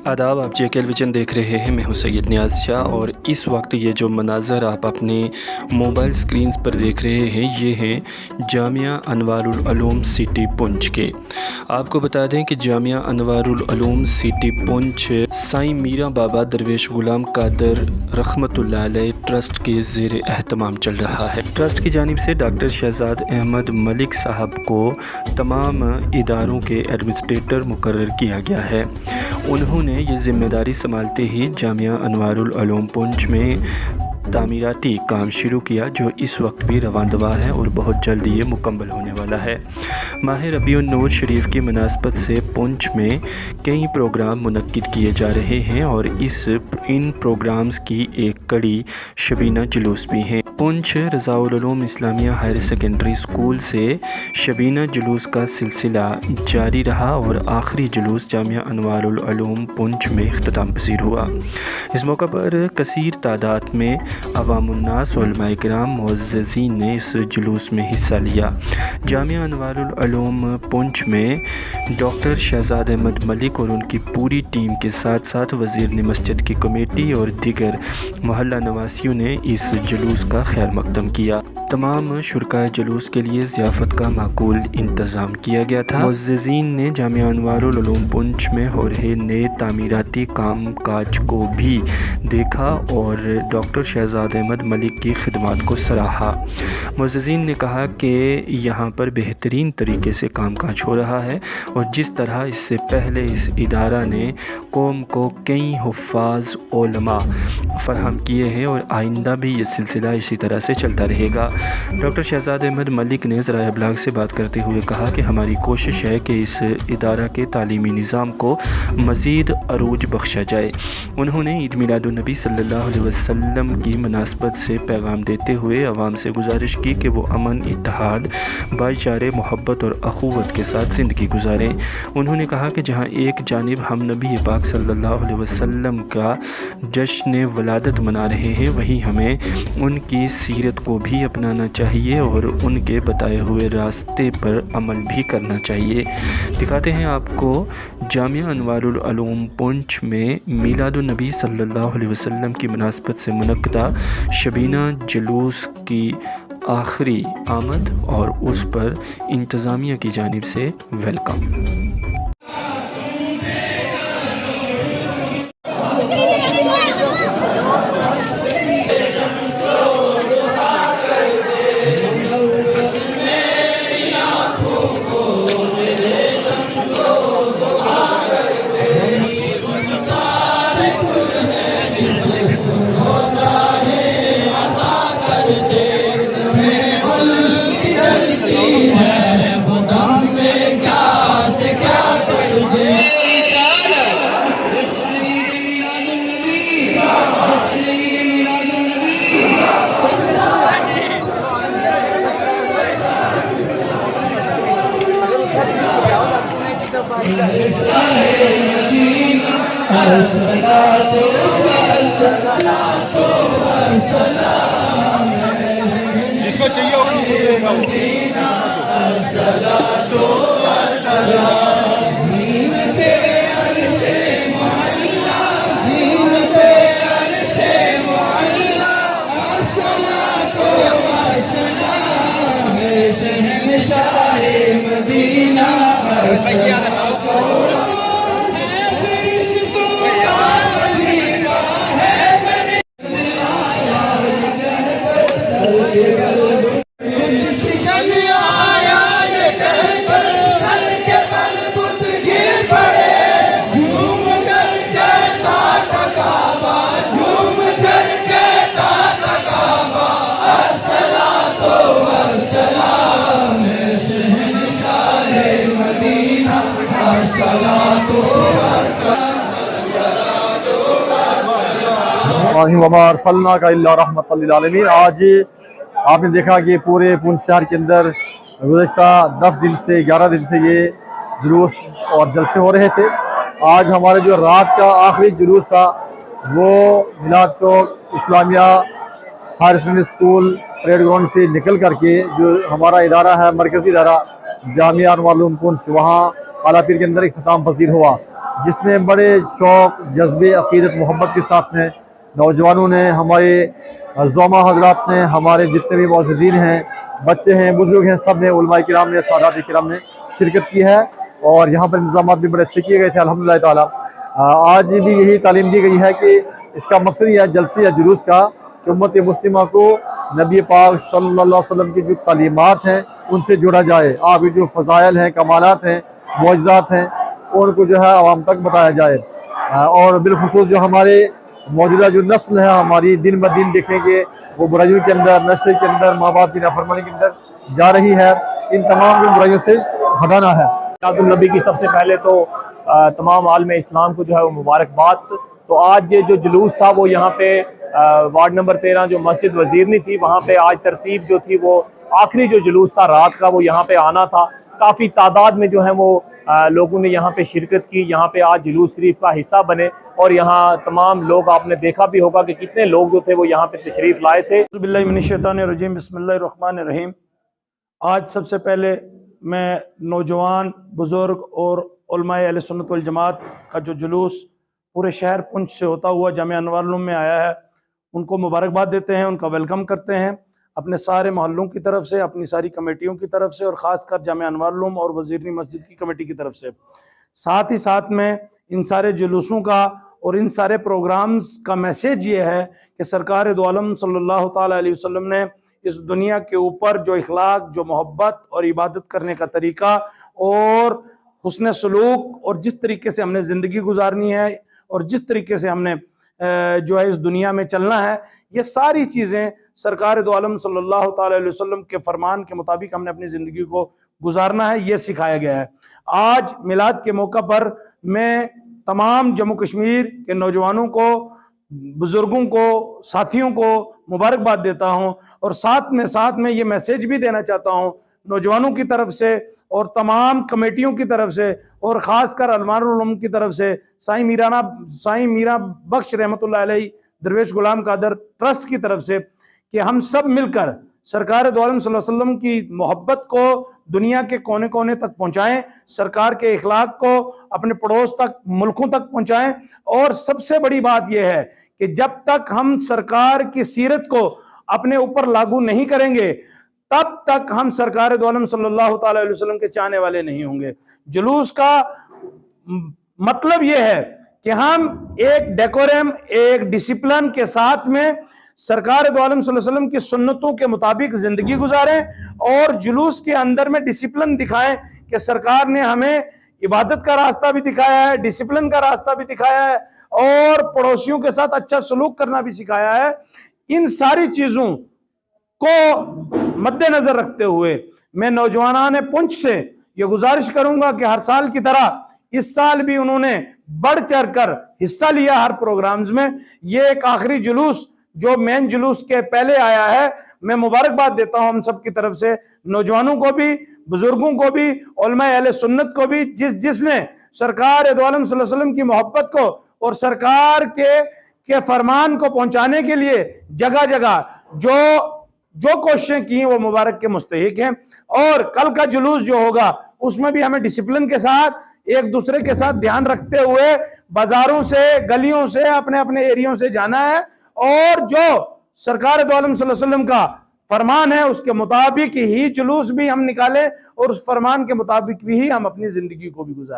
आदाब, आप जे टेलीविज़न देख रहे हैं। मैं हूं सैयद नियाज़ शाह और इस वक्त ये जो मनाज़र आप अपने मोबाइल स्क्रीन्स पर देख रहे हैं ये हैं जामिया अनवारुल उलूम सिटी पुंछ के। आपको बता दें कि जामिया अनवारुल उलूम सिटी पुंछ साईं मीरा बाबा दरवेश गुलाम कादर रहमतुल्लाह अलैह ट्रस्ट के ज़ेर एहतमाम चल रहा है। ट्रस्ट की जानिब से डॉक्टर शहजाद अहमद मलिक साहब को तमाम इदारों के एडमिनिस्ट्रेटर मुकर्रर किया गया है। उन्होंने ये ज़िम्मेदारी संभालते ही जामिया अनवारुल उलूम पुंछ में तामीराती काम शुरू किया, जो इस वक्त भी रवानदवा है और बहुत जल्द ये मुकम्मल होने वाला है। माह रबीउन नूर शरीफ की मुनासबत से पुंछ में कई प्रोग्राम मुनक्किद किए जा रहे हैं और इन प्रोग्राम्स की एक कड़ी शबीना जुलूस भी है। Poonch Razaul Uloom Islamia higher secondary school से शबीना जुलूस का सिलसिला जारी रहा और आखिरी जुलूस जामिया अनवारुल उलूम पुंछ में इख्तिताम पसीर हुआ। इस मौका पर कसीर तादाद में अवामुन्नास उलमाए किराम मुअज़्ज़िज़ीन ने इस जुलूस में हिस्सा लिया। जामिया अनवारुल उलूम पुंछ में डॉक्टर शहजाद अहमद मलिक और उनकी पूरी टीम के साथ साथ वज़ीर मस्जिद की कमेटी और दीगर मोहल्ला नवासियों ने इस जुलूस का खैर मकदम किया। तमाम शुरकाए जुलूस के लिए ज़ियाफ़त का माकूल इंतज़ाम किया गया था। मुअज़्ज़िज़ीन ने जामिया अनवारुल उलूम पुंछ में हो रहे नए तामीराती काम काज को भी देखा और डॉक्टर शहजाद अहमद मलिक की खिदमत को सराहा। मुअज़्ज़िज़ीन ने कहा कि यहाँ पर बेहतरीन तरीके से काम काज हो रहा है और जिस तरह इससे पहले इस इदारा ने कौम को कई हुफ़ाज़ उलमा फ़राहम किए हैं और आइंदा भी ये सिलसिला इसी तरह से चलता रहेगा। डॉक्टर शहजाद अहमद मलिक ने ज़राए इब्लाग से बात करते हुए कहा कि हमारी कोशिश है कि इस इदारा के तालीमी निज़ाम को मज़ीद अरूज बख्शा जाए। उन्होंने ईद मिलादुन्नबी सल्लल्लाहु अलैहि वसल्लम की मुनासबत से पैगाम देते हुए अवाम से गुजारिश की कि वो अमन, इत्तेहाद, भाईचारे, मोहब्बत और अखुवत के साथ ज़िंदगी गुजारें। उन्होंने कहा कि जहाँ एक जानिब हम नबी पाक सल्लल्लाहु अलैहि वसल्लम का जश्न वलादत मना रहे हैं, वहीं हमें उनकी सीरत को भी अपनाना चाहिए और उनके बताए हुए रास्ते पर अमल भी करना चाहिए। दिखाते हैं आपको जामिया अनवारुल उलूम पुंछ में मीलादुन्नबी सल्लल्लाहु अलैहि वसल्लम की मुनासबत से मुनक्किदा शबीना जुलूस की आखिरी आमद और उस पर इंतज़ामिया की जानिब से वेलकम। जिसको चाहिए आज आपने देखा कि पूरे पुंछ शहर के अंदर गुज़श्ता 10 दिन से 11 दिन से ये जुलूस और जलसे हो रहे थे। आज हमारे जो रात का आखिरी जुलूस था वो Milad Chowk Islamia higher secondary school parade ground से निकल करके जो हमारा इदारा है, मरकज़ी इदारा जामिया अनवारुल उलूम पुंछ, वहाँ आलापीर के अंदर इख्तिताम पसीर हुआ। जिसमें बड़े शौक़, जज्बे, अक़ीदत, मोहब्बत के साथ में नौजवानों ने, हमारे ज़ुमा हज़रात ने, हमारे जितने भी मुअज़्ज़िज़ीन हैं, बच्चे हैं, बुज़ुर्ग हैं, सब ने, उलमा किराम ने, सादात किराम ने शिरकत की है। और यहाँ पर इंतज़ाम भी बड़े अच्छे किए गए थे अल्हम्दुलिल्लाह ताला। आज भी यही तालीम दी गई है कि इसका मकसद यह है जलसे या जुलूस का कि उम्मत मुस्लिमा को नबी पाक सल्लल्लाहु अलैहि वसल्लम की जो तालीमात हैं उनसे जोड़ा जाए। आपकी जो फ़ज़ाइल हैं, कमालात हैं, मुअज़्ज़ात हैं, उनको जो है आवाम तक बताया जाए। और बिलख़ुसूस जो हमारे मौजूदा जो नस्ल है हमारी, दिन ब दिन देखेंगे वो बुराइयों के अंदर, नशे के अंदर, माँ बाप की नाफरमानी के अंदर जा रही है। इन तमाम जो बुराइयों से हटाना है। नबी की सबसे पहले तो तमाम आलम इस्लाम को जो है वो मुबारकबाद। तो आज ये जो जुलूस था वो यहाँ पे वार्ड नंबर 13 जो मस्जिद वजीरनी थी वहाँ पे आज तरतीब जो थी वो आखिरी जो जुलूस था रात का वो यहाँ पे आना था। काफ़ी तादाद में जो है वो लोगों ने यहाँ पे शिरकत की, यहाँ पे आज जुलूस शरीफ का हिस्सा बने और यहाँ तमाम लोग, आपने देखा भी होगा कि कितने लोग जो थे वो यहाँ पे तशरीफ़ लाए थे। बिस्मिल्लाहिर्रहमानिर्रहीम, बिस्मिल्लाहिर्रहमानिर्रहीम। आज सबसे पहले मैं नौजवान, बुज़ुर्ग और उलमाए अहले सुन्नत वल जमात का जो जुलूस पूरे शहर पुंछ से होता हुआ जामिया अनवारुल उलूम में आया है उनको मुबारकबाद देते हैं, उनका वेलकम करते हैं अपने सारे मोहल्लों की तरफ से, अपनी सारी कमेटियों की तरफ से और ख़ासकर जामिया अनवारुल उलूम और वज़ीरनी मस्जिद की कमेटी की तरफ से। साथ ही साथ में इन सारे जुलूसों का और इन सारे प्रोग्राम्स का मैसेज ये है कि सरकार दो आलम सल्लल्लाहु ताला अलैहि वसल्लम ने इस दुनिया के ऊपर जो इखलाक, जो मोहब्बत और इबादत करने का तरीका और हुस्न सलूक और जिस तरीके से हमने ज़िंदगी गुजारनी है और जिस तरीके से हमने जो है इस दुनिया में चलना है, ये सारी चीज़ें सरकार दो आलम सल्लल्लाहु ताला अलैहि वसल्लम के फरमान के मुताबिक हमने अपनी ज़िंदगी को गुजारना है, ये सिखाया गया है। आज मिलाद के मौका पर मैं तमाम जम्मू कश्मीर के नौजवानों को, बुज़ुर्गों को, साथियों को मुबारकबाद देता हूँ और साथ में ये मैसेज भी देना चाहता हूँ नौजवानों की तरफ से और तमाम कमेटियों की तरफ से और ख़ासकर अनवारुल उलूम की तरफ से, साईं मीरा बख्श रहमतुल्लाह अलैह दरवेश गुलाम कादर ट्रस्ट की तरफ से कि हम सब मिलकर सरकार दो आलम सल्लल्लाहु अलैहि वसल्लम की मोहब्बत को दुनिया के कोने कोने तक पहुँचाएँ, सरकार के इखलाक को अपने पड़ोस तक, मुल्कों तक पहुँचाएँ। और सबसे बड़ी बात यह है कि जब तक हम सरकार की सीरत को अपने ऊपर लागू नहीं करेंगे तब तक हम सरकार दो आलम सल्लल्लाहु ताला अलैहि वसल्लम के चाहने वाले नहीं होंगे। जुलूस का मतलब यह है कि हम एक डेकोरम, एक डिसिप्लिन के साथ में सरकार दो आलम सल्लल्लाहु अलैहि वसल्लम की सुन्नतों के मुताबिक जिंदगी गुजारें और जुलूस के अंदर में डिसिप्लिन दिखाएं कि सरकार ने हमें इबादत का रास्ता भी दिखाया है, डिसिप्लिन का रास्ता भी दिखाया है और पड़ोसियों के साथ अच्छा सलूक करना भी सिखाया है। इन सारी चीजों को मद्देनजर रखते हुए मैं नौजवानान पुंछ से ये गुजारिश करूंगा कि हर साल की तरह इस साल भी उन्होंने बढ़ चढ़कर हिस्सा लिया हर प्रोग्राम्स में। ये एक आखिरी जुलूस जो मेन जुलूस के पहले आया है, मैं मुबारकबाद देता हूं हम सब की तरफ से, नौजवानों को भी, बुजुर्गों को भी, उलमाए अहले सुन्नत को भी, जिसने सरकार दो आलम सल्लल्लाहु अलैहि वसल्लम की मोहब्बत को और सरकार के फरमान को पहुंचाने के लिए जगह जगह जो कोशिशें की वो मुबारक के मुस्तहिक हैं। और कल का जुलूस जो होगा उसमें भी हमें डिसिप्लिन के साथ, एक दूसरे के साथ ध्यान रखते हुए बाजारों से, गलियों से, अपने अपने एरियो से जाना है और जो सरकार दो आलम सल्लल्लाहु अलैहि वसल्लम का फरमान है उसके मुताबिक ही जुलूस भी हम निकालें और उस फरमान के मुताबिक भी हम अपनी जिंदगी को भी गुजारें।